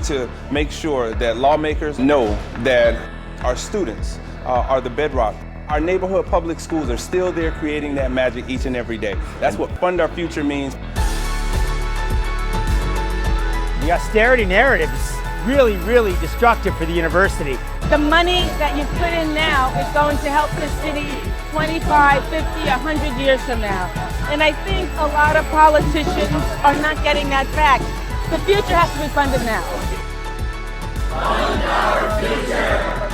need to make sure that lawmakers know that our students are the bedrock. Our neighborhood public schools are still there creating that magic each and every day. That's what Fund Our Future means. The austerity narrative is really, really destructive for the university. The money that you put in now is going to help the city 25, 50, 100 years from now. And I think a lot of politicians are not getting that back. The future has to be funded now. Fund our future.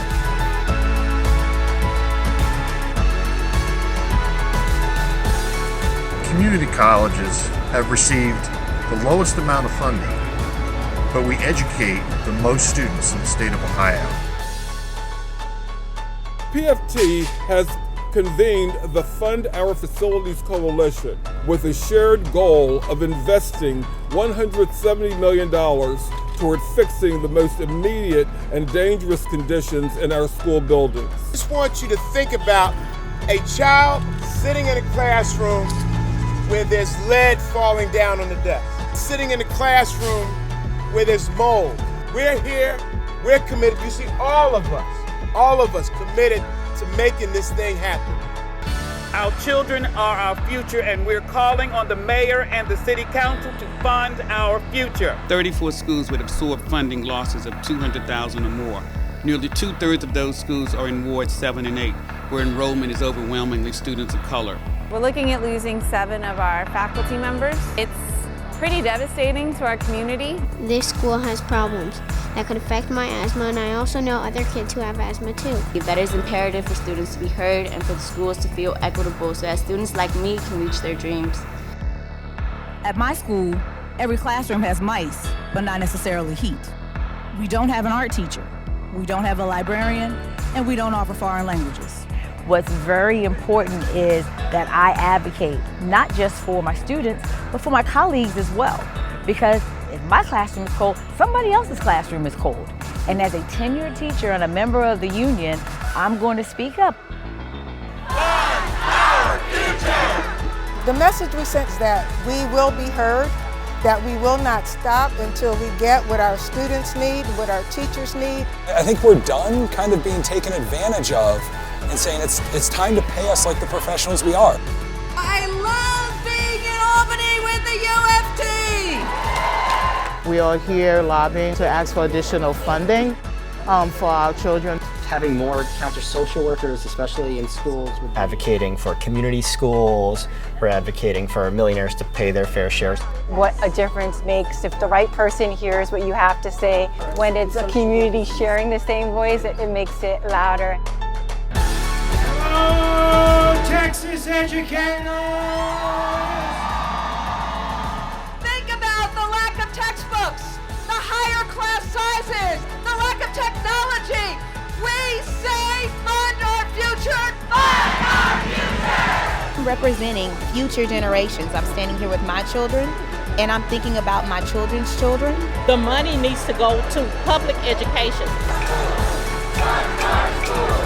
Community colleges have received the lowest amount of funding, but we educate the most students in the state of Ohio. PFT has convened the Fund Our Facilities Coalition with a shared goal of investing $170 million toward fixing the most immediate and dangerous conditions in our school buildings. I just want you to think about a child sitting in a classroom where there's lead falling down on the desk, sitting in a classroom where there's mold. We're here, we're committed. You see, all of us committed to making this thing happen. Our children are our future, and we're calling on the mayor and the city council to fund our future. 34 schools would absorb funding losses of $200,000 or more. Nearly 2/3 of those schools are in wards 7 and 8, where enrollment is overwhelmingly students of color. We're looking at losing 7 of our faculty members. It's pretty devastating to our community. This school has problems that could affect my asthma, and I also know other kids who have asthma too. That is imperative for students to be heard and for the schools to feel equitable so that students like me can reach their dreams. At my school, every classroom has mice, but not necessarily heat. We don't have an art teacher, we don't have a librarian, and we don't offer foreign languages. What's very important is that I advocate not just for my students, but for my colleagues as well. Because if my classroom is cold, somebody else's classroom is cold. And as a tenured teacher and a member of the union, I'm going to speak up. Fund our future! The message we sent is that we will be heard, that we will not stop until we get what our students need, what our teachers need. I think we're done kind of being taken advantage of and saying it's time to pay us like the professionals we are. I love being in Albany with the UFT! We are here lobbying to ask for additional funding for our children. Having more counter-social workers, especially in schools. Advocating for community schools, we're advocating for millionaires to pay their fair shares. What a difference makes if the right person hears what you have to say. When it's a community sharing the same voice, it makes it louder. Hello, Texas educators! Think about the lack of textbooks, the higher class sizes, the lack of technology. We say fund our future, fund our future! Representing future generations. I'm standing here with my children, and I'm thinking about my children's children. The money needs to go to public education. Fund our school.